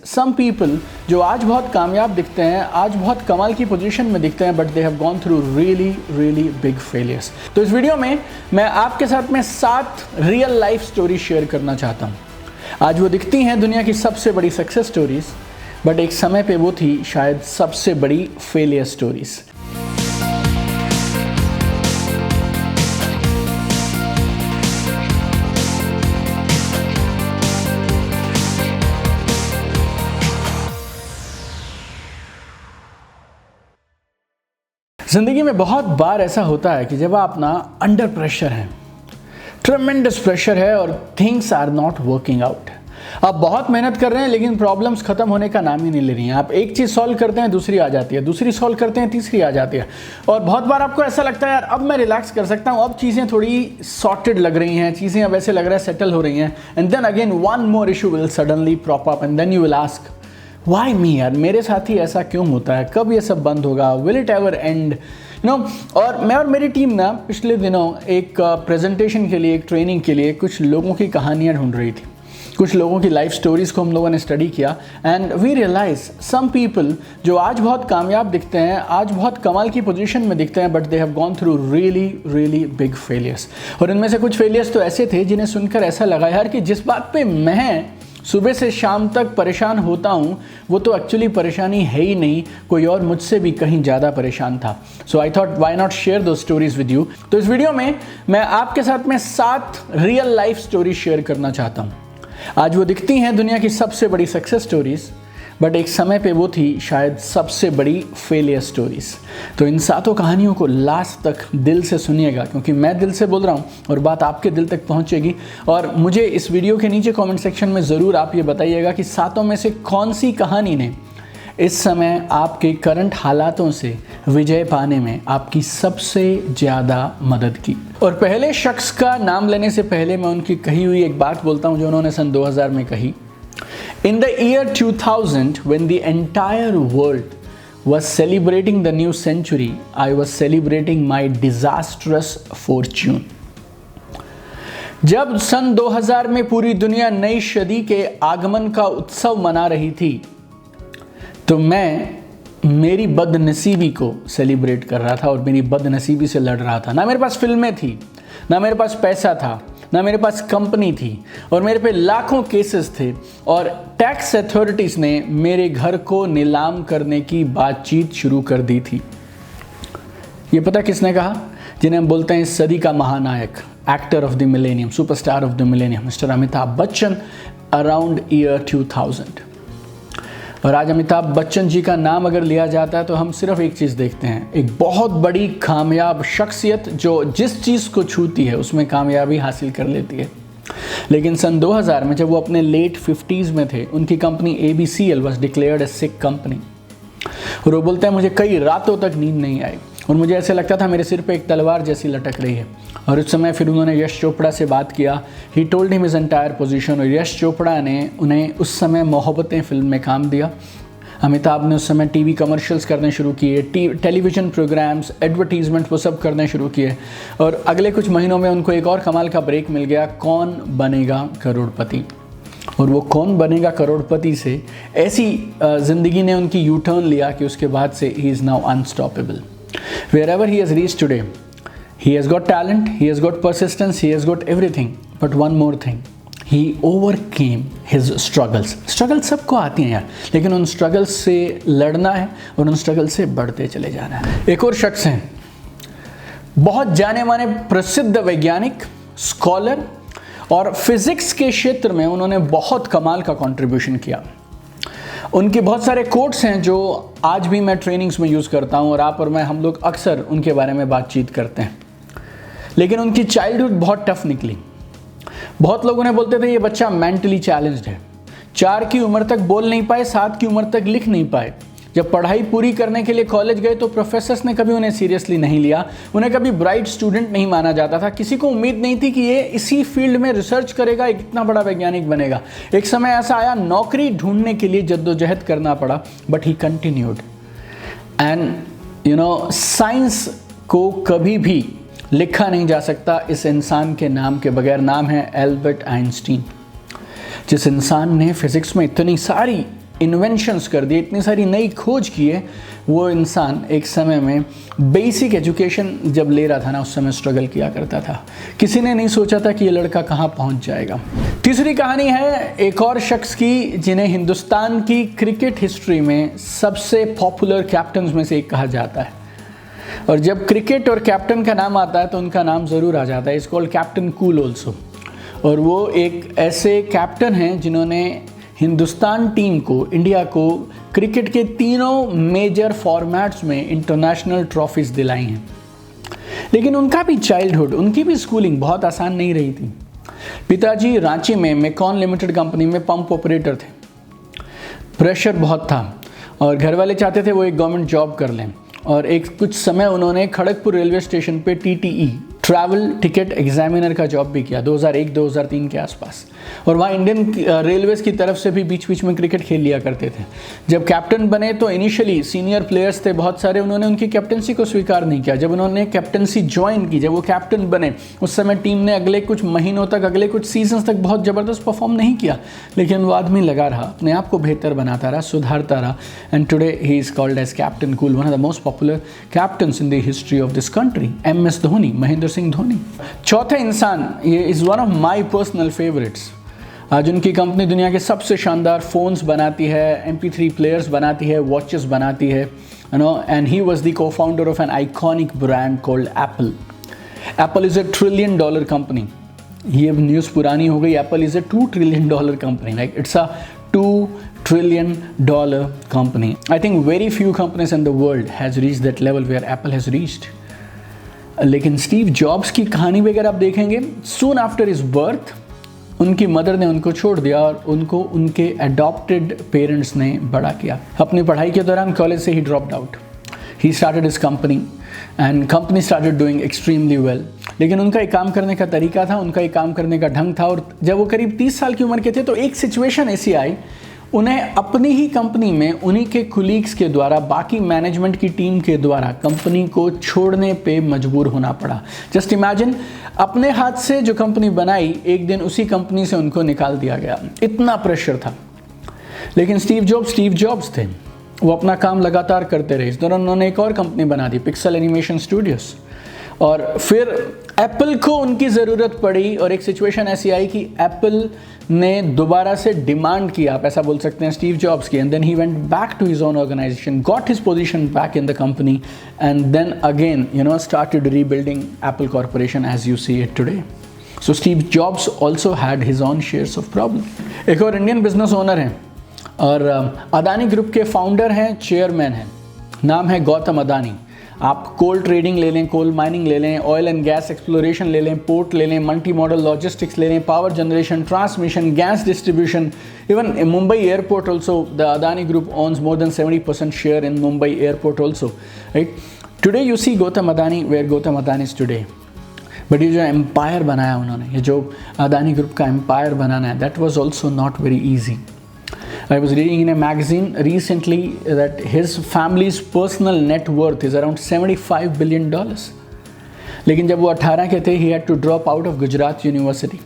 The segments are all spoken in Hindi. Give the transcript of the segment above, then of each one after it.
सम पीपल जो आज बहुत कामयाब दिखते हैं, आज बहुत कमाल की पोजीशन में दिखते हैं, but they have gone through really big failures. तो इस वीडियो में मैं आपके साथ में 7 रियल लाइफ स्टोरी शेयर करना चाहता हूँ। आज वो दिखती हैं दुनिया की सबसे बड़ी सक्सेस स्टोरीज, बट एक समय पे वो थी शायद सबसे बड़ी फेलियर स्टोरीज। ज़िंदगी में बहुत बार ऐसा होता है कि जब आप ना अंडर प्रेशर हैं, ट्रेमेंडस प्रेशर है और things are not working out. आप बहुत मेहनत कर रहे हैं लेकिन प्रॉब्लम्स खत्म होने का नाम ही नहीं ले रही हैं। आप एक चीज़ सॉल्व करते हैं, दूसरी आ जाती है, दूसरी सॉल्व करते हैं, तीसरी आ जाती है। और बहुत बार आपको ऐसा लगता है यार अब मैं रिलैक्स कर सकता हूँ, अब चीज़ें थोड़ी सॉर्टेड लग रही हैं, चीज़ें अब ऐसे लग रहा है सेटल हो रही हैं। And then again one more issue will suddenly prop up and then you will ask why me, यार मेरे साथ ही ऐसा क्यों होता है, कब ये सब बंद होगा, will it ever end no. और मैं और मेरी टीम ना पिछले दिनों एक प्रेजेंटेशन के लिए, एक ट्रेनिंग के लिए कुछ लोगों की कहानियाँ ढूंढ रही थी। कुछ लोगों की लाइफ स्टोरीज़ को हम लोगों ने स्टडी किया and we realise some people जो आज बहुत कामयाब दिखते हैं, आज बहुत कमाल की पोजीशन में दिखते हैं, but they have gone through really big failures. और इनमें से कुछ फेलियर्स तो ऐसे थे जिन्हें सुनकर ऐसा लगा यार कि जिस बात पे मैं सुबह से शाम तक परेशान होता हूँ वो तो एक्चुअली परेशानी है ही नहीं, कोई और मुझसे भी कहीं ज़्यादा परेशान था। So I thought why not share दो स्टोरीज विद यू। तो इस वीडियो में मैं आपके साथ में 7 रियल लाइफ स्टोरी शेयर करना चाहता हूँ। आज वो दिखती हैं दुनिया की सबसे बड़ी सक्सेस स्टोरीज, बट एक समय पे वो थी शायद सबसे बड़ी फेलियर स्टोरीज। तो इन 7 कहानियों को लास्ट तक दिल से सुनिएगा, क्योंकि मैं दिल से बोल रहा हूँ और बात आपके दिल तक पहुँचेगी। और मुझे इस वीडियो के नीचे कमेंट सेक्शन में ज़रूर आप ये बताइएगा कि 7 में से कौन सी कहानी ने इस समय आपके करंट हालातों से विजय पाने में आपकी सबसे ज़्यादा मदद की। और पहले शख्स का नाम लेने से पहले मैं उनकी कही हुई एक बात बोलता हूँ जो उन्होंने सन 2000 में कही। In the year 2000, when the entire world was celebrating the new century, I was celebrating my disastrous fortune. जब सन 2000 में पूरी दुनिया नई सदी के आगमन का उत्सव मना रही थी, तो मैं मेरी बदनसीबी को सेलिब्रेट कर रहा था और मेरी बदनसीबी से लड़ रहा था। ना मेरे पास फिल्में थी, ना मेरे पास पैसा था, ना मेरे पास कंपनी थी, और मेरे पे लाखों केसेस थे और टैक्स अथॉरिटीज़ ने मेरे घर को नीलाम करने की बातचीत शुरू कर दी थी। ये पता किसने कहा? जिन्हें हम बोलते हैं इस सदी का महानायक, actor of the millennium, superstar of the millennium, mister Amitabh Bachchan, around year 2000। और आज अमिताभ बच्चन जी का नाम अगर लिया जाता है तो हम सिर्फ एक चीज़ देखते हैं, एक बहुत बड़ी कामयाब शख्सियत जो जिस चीज़ को छूती है उसमें कामयाबी हासिल कर लेती है। लेकिन सन 2000 में जब वो अपने लेट 50s में थे, उनकी company ABCL was declared A sick company. और वो बोलते हैं मुझे कई रातों तक नींद नहीं आई और मुझे ऐसे लगता था मेरे सिर पे एक तलवार जैसी लटक रही है। और उस समय फिर उन्होंने यश चोपड़ा से बात किया, he told him his entire position. और यश चोपड़ा ने उन्हें उस समय मोहब्बतें फिल्म में काम दिया। अमिताभ ने उस समय टीवी कमर्शियल्स करने शुरू किए, टेलीविज़न प्रोग्राम्स, एडवर्टीजमेंट, वो सब करने शुरू किए। और अगले कुछ महीनों में उनको एक और कमाल का ब्रेक मिल गया, कौन बनेगा करोड़पति। और वो कौन बनेगा करोड़पति से ऐसी ज़िंदगी ने उनकी यू टर्न लिया कि उसके बाद से he is now unstoppable. Wherever he has reached today, he has got talent, he has got persistence, he has got everything. But one more thing, he overcame his struggles. Struggles सबको आती हैं यार, लेकिन उन struggles से लड़ना है और उन struggles से बढ़ते चले जाना है। एक और शख्स हैं, बहुत जाने माने प्रसिद्ध वैज्ञानिक, स्कॉलर, और फिजिक्स के क्षेत्र में उन्होंने बहुत कमाल का कंट्रीब्यूशन किया। उनके बहुत सारे कोट्स हैं जो आज भी मैं ट्रेनिंग्स में यूज़ करता हूं और आप और मैं, हम लोग अक्सर उनके बारे में बातचीत करते हैं। लेकिन उनकी चाइल्डहुड बहुत टफ निकली। बहुत लोगों ने बोलते थे ये बच्चा मेंटली चैलेंज्ड है, 4 की उम्र तक बोल नहीं पाए, 7 की उम्र तक लिख नहीं पाए। जब पढ़ाई पूरी करने के लिए कॉलेज गए तो प्रोफेसर्स ने कभी उन्हें सीरियसली नहीं लिया, उन्हें कभी ब्राइट स्टूडेंट नहीं माना जाता था। किसी को उम्मीद नहीं थी कि ये इसी फील्ड में रिसर्च करेगा, एक इतना बड़ा वैज्ञानिक बनेगा। एक समय ऐसा आया, नौकरी ढूंढने के लिए जद्दोजहद करना पड़ा, but he continued. And science को कभी भी लिखा नहीं जा सकता इस इंसान के नाम के बगैर। नाम है एल्बर्ट आइंस्टीन। जिस इंसान ने फिजिक्स में इतनी सारी इन्वेंशंस कर दिए, इतनी सारी नई खोज की है, वो इंसान एक समय में बेसिक एजुकेशन जब ले रहा था ना, उस समय स्ट्रगल किया करता था। किसी ने नहीं सोचा था कि ये लड़का कहाँ पहुँच जाएगा। तीसरी कहानी है एक और शख्स की जिन्हें हिंदुस्तान की क्रिकेट हिस्ट्री में सबसे पॉपुलर कैप्टन्स में से एक कहा जाता है। और जब क्रिकेट और कैप्टन का नाम आता है तो उनका नाम ज़रूर आ जाता है। It's called captain cool also. और वो एक ऐसे कैप्टन हैं जिन्होंने हिंदुस्तान टीम को, इंडिया को क्रिकेट के तीनों मेजर फॉर्मेट्स में इंटरनेशनल ट्रॉफीज दिलाई हैं। लेकिन उनका भी चाइल्डहुड, उनकी भी स्कूलिंग बहुत आसान नहीं रही थी। पिताजी रांची में मेकॉन लिमिटेड कंपनी में पंप ऑपरेटर थे। प्रेशर बहुत था और घर वाले चाहते थे वो एक गवर्नमेंट जॉब कर लें। और एक कुछ समय उन्होंने खड़गपुर रेलवे स्टेशन पे TTE ट्रैवल टिकट एग्जामिनर का जॉब भी किया 2001-2003 के आसपास। और वहाँ इंडियन रेलवेज की तरफ से भी बीच बीच में क्रिकेट खेल लिया करते थे। जब कैप्टन बने तो इनिशियली सीनियर प्लेयर्स थे बहुत सारे, उन्होंने उनकी कैप्टनसी को स्वीकार नहीं किया। जब उन्होंने कैप्टनसी ज्वाइन की, जब वो कैप्टन बने, उस समय टीम ने अगले कुछ महीनों तक, अगले कुछ सीजन्स तक बहुत ज़बरदस्त परफॉर्म नहीं किया। लेकिन वो आदमी लगा रहा, अपने आप को बेहतर बनाता रहा, सुधारता रहा। And today he is called as captain cool, one of the most popular captains in the history of this country, MS Dhoni, Mahendra Singh Dhoni. चौथे इंसान, ये is one of my personal favourites. आज उनकी कंपनी दुनिया के सबसे शानदार फ़ोन्स बनाती है, MP3 प्लेयर्स बनाती है, वॉचेस बनाती है, you know, and he was the co-founder of an iconic brand called Apple. Apple is a $1 trillion company. ये न्यूज़ पुरानी हो गई। Apple is a $2 trillion company. Like it's a $2 trillion company. I think very few companies in the world has reached that level where Apple has reached. लेकिन स्टीव जॉब्स की कहानी भी अगर आप देखेंगे, सून आफ्टर हिज बर्थ उनकी मदर ने उनको छोड़ दिया और उनको उनके अडॉप्टेड पेरेंट्स ने बड़ा किया। अपनी पढ़ाई के दौरान कॉलेज से ही dropped out. He started his company and company started doing extremely well. लेकिन उनका एक काम करने का तरीका था, उनका एक काम करने का ढंग था। और जब वो करीब 30 साल की उम्र के थे तो एक सिचुएशन ऐसी आई, उन्हें अपनी ही कंपनी में उन्हीं के कुलीग्स के द्वारा, बाकी मैनेजमेंट की टीम के द्वारा कंपनी को छोड़ने पे मजबूर होना पड़ा। जस्ट इमेजिन, अपने हाथ से जो कंपनी बनाई, एक दिन उसी कंपनी से उनको निकाल दिया गया। इतना प्रेशर था। लेकिन स्टीव जॉब्स थे, वो अपना काम लगातार करते रहे। इस दौरान उन्होंने एक और कंपनी बना दी, पिक्सल एनिमेशन स्टूडियोज। और फिर एप्पल को उनकी ज़रूरत पड़ी और एक सिचुएशन ऐसी आई कि एप्पल ने दोबारा से डिमांड किया, आप ऐसा बोल सकते हैं, स्टीव जॉब्स की। And then he went back to his own organisation, got his position back in the company and then again started rebuilding Apple corporation as you see it today. So Steve Jobs also had his own shares of problem. एक और इंडियन बिजनेस ओनर हैं और अदानी ग्रुप के फाउंडर हैं, चेयरमैन हैं, नाम है गौतम अदानी। आप कोल ट्रेडिंग ले लें, कोल माइनिंग ले लें, ऑयल एंड गैस एक्सप्लोरेशन ले लें, पोर्ट ले लें, मल्टी मॉडल लॉजिस्टिक्स ले लें, power generation, transmission, gas distribution, even Mumbai airport also, the Adani group owns more than 70% share in Mumbai airport also, right? Today you see Gautam Adani where Gautam Adani is today. But ये जो एम्पायर बनाया उन्होंने, ये जो अदानी ग्रुप का एम्पायर बनाना है, that was also not very easy. I was reading in a magazine recently that his family's personal net worth is around $75 billion. लेकिन जब वो 18 के थे, he had to drop out of Gujarat University.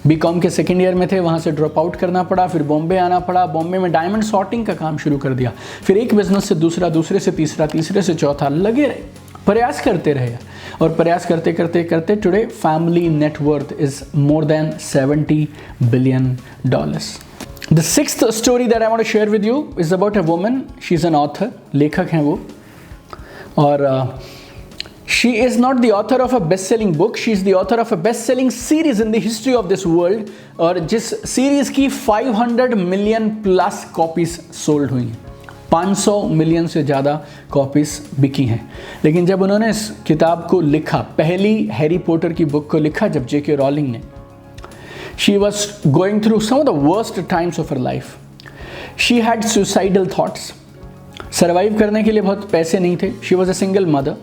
BCom के सेकेंड ईयर में थे, वहाँ से ड्रॉप आउट करना पड़ा, फिर बॉम्बे आना पड़ा। बॉम्बे में डायमंड सॉर्टिंग का काम शुरू कर दिया, फिर एक बिजनेस से दूसरा, दूसरे से तीसरा, तीसरे से चौथा, लगे रहे, प्रयास करते रहे। और प्रयास करते करते करते today family net worth is more than $70 billion. The sixth story that I want to share with you is about a woman. She's an author, लेखक हैं वो, और she is not the author of a best-selling book. She is the author of a best-selling series in the history of this world, और जिस सीरीज की 500 million plus copies sold हुई हैं, 500 मिलियन से ज़्यादा कॉपीज़ बिकी हैं। लेकिन जब उन्होंने इस किताब को लिखा, पहली हैरी पॉटर की बुक को लिखा जब J.K. रॉलिंग ने, she was going through some of the worst times of her life. She had suicidal thoughts. Survive करने के लिए बहुत पैसे नहीं थे. She was a single mother.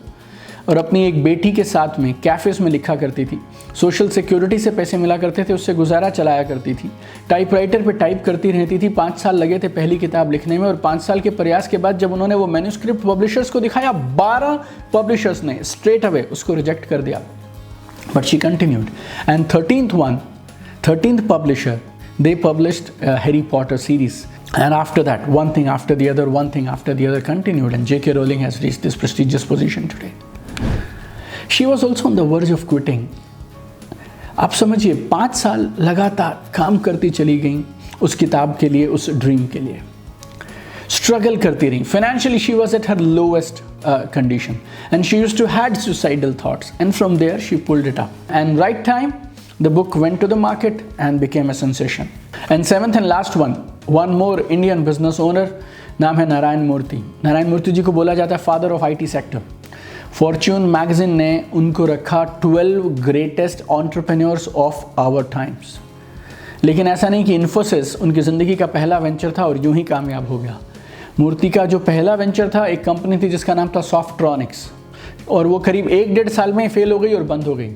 और अपनी एक बेटी के साथ में कैफ़ेज़ में लिखा करती थी. सोशल सिक्योरिटी से पैसे मिला करते थे, उससे गुजारा चलाया करती थी. टाइपराइटर पे टाइप करती रहती थी. 5 साल लगे थे पहली किताब लिखने में, और 5 साल के प्रयास के बाद जब उन्होंने वो मैन्युस्क्रिप्ट पब्लिशर्स को दिखाया, 12 पब्लिशर्स ने स्ट्रेट अवे उसको रिजेक्ट कर दिया. But she continued, and 13th publisher, they published Harry Potter series. And after that, one thing after the other, one thing after the other continued, and J.K. Rowling has reached this prestigious position today. She was also on the verge of quitting. आप समझिए 5 साल लगातार काम करती चली गई उस किताब के लिए, उस ड्रीम के लिए, स्ट्रगल करती रही. Financially she was at her lowest condition, and she used to had suicidal thoughts, and from there she pulled it up, and right time the book went to the market and became a sensation. And seventh and last one more Indian business owner, नाम है नारायण मूर्ति. नारायण मूर्ति जी को बोला जाता है father of IT sector. Fortune magazine ने उनको रखा 12 greatest entrepreneurs of our times. लेकिन ऐसा नहीं कि इन्फोसिस उनकी ज़िंदगी का पहला वेंचर था और यूं ही कामयाब हो गया. मूर्ति का जो पहला वेंचर था, एक कंपनी थी जिसका नाम था सॉफ्ट्रॉनिक्स, और वो करीब 1-1.5 साल में फेल हो गई और बंद हो गई.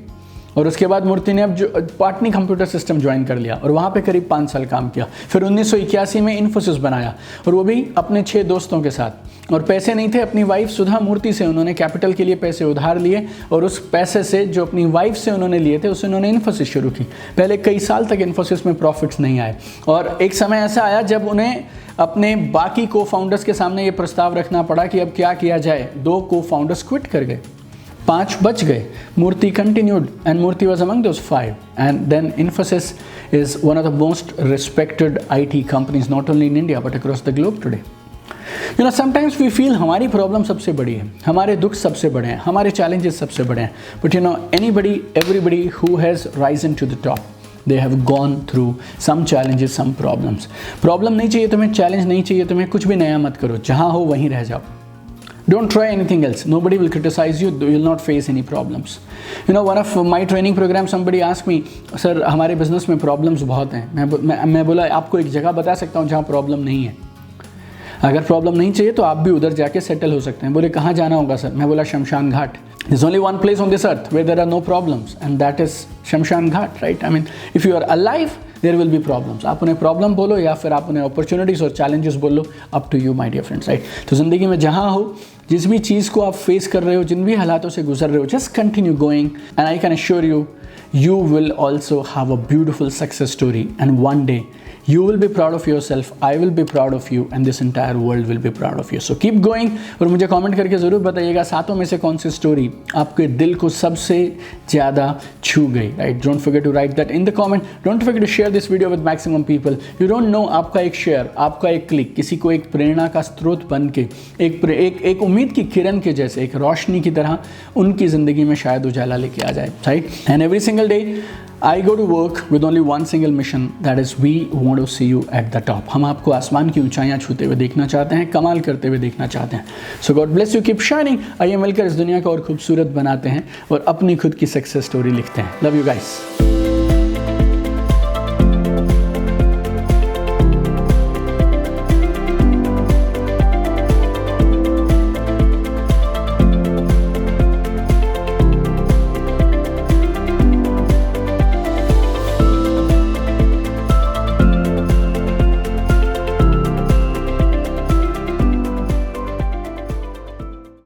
और उसके बाद मूर्ति ने अब जो पाटनी कंप्यूटर सिस्टम ज्वाइन कर लिया और वहाँ पे करीब 5 साल काम किया. फिर 1981 में इन्फोसिस बनाया, और वो भी अपने 6 दोस्तों के साथ. और पैसे नहीं थे, अपनी वाइफ सुधा मूर्ति से उन्होंने कैपिटल के लिए पैसे उधार लिए, और उस पैसे से जो अपनी वाइफ से उन्होंने लिए थे उससे उन्होंने इन्फोसिस शुरू की. पहले कई साल तक इन्फोसिस में प्रॉफिट्स नहीं आए, और एक समय ऐसा आया जब उन्हें अपने बाकी को फाउंडर्स के सामने ये प्रस्ताव रखना पड़ा कि अब क्या किया जाए. 2 को फाउंडर्स क्विट कर गए, 5 बच गए. Murthy continued, and Murthy was among those 5, and then Infosys is one of the most respected IT companies not only in India but across the globe today. You know, sometimes we feel हमारी प्रॉब्लम सबसे बड़ी है, हमारे दुख सबसे बड़े हैं, हमारे चैलेंजेस सबसे बड़े हैं. But you know, everybody who has risen to the top, they have gone through some challenges, some problems. Problem नहीं चाहिए तुम्हें, चैलेंज नहीं चाहिए तुम्हें, कुछ भी नया मत करो, जहाँ हो वहीं रह जाओ. Don't try anything else. Nobody will criticize you. You will not face any problems. You know, one of my training programs, somebody asked me, sir हमारे बिजनेस में प्रॉब्लम्स बहुत हैं. मैं बोला आपको एक जगह बता सकता हूँ जहाँ प्रॉब्लम नहीं है. अगर प्रॉब्लम नहीं चाहिए तो आप भी उधर जाके सेटल हो सकते हैं. बोले कहाँ जाना होगा सर? मैं बोला शमशान घाट. There's only one place on this earth where there are no problems, and that is शमशान घाट, right? I mean, if you are alive, there will be problems. आप उन्हें प्रॉब्लम बोलो या फिर आप उन्हें अपॉर्चुनिटीज़ और चैलेंजेस बोलो, up to you, my dear friends, right? तो ज़िंदगी में जहाँ हो, जिस भी चीज़ को आप फेस कर रहे हो, जिन भी हालातों से गुजर रहे हो, just continue going, and I can assure you, you will also have a beautiful success story, and one day you will be proud of yourself, I will be proud of you, and this entire world will be proud of you. So keep going. और मुझे कमेंट करके ज़रूर बताइएगा 7 में से कौन सी स्टोरी आपके दिल को सबसे ज़्यादा छू गई, right? Don't forget to write that in the comment. Don't forget to share this video with maximum people. You don't know, आपका एक शेयर, आपका एक क्लिक किसी को एक प्रेरणा का स्रोत बन के, एक उम्मीद की किरण के जैसे, एक रोशनी की तरह उनकी ज़िंदगी में शायद उजाला लेके आ जाए, right? And every single day I go to work with only one single mission, that is we want to see you at the top. हम आपको आसमान की ऊंचाइयां छूते हुए देखना चाहते हैं, कमाल करते हुए देखना चाहते हैं. So God bless you, keep shining. आइए मिलकर इस दुनिया को और खूबसूरत बनाते हैं और अपनी खुद की सक्सेस स्टोरी लिखते हैं. Love you guys.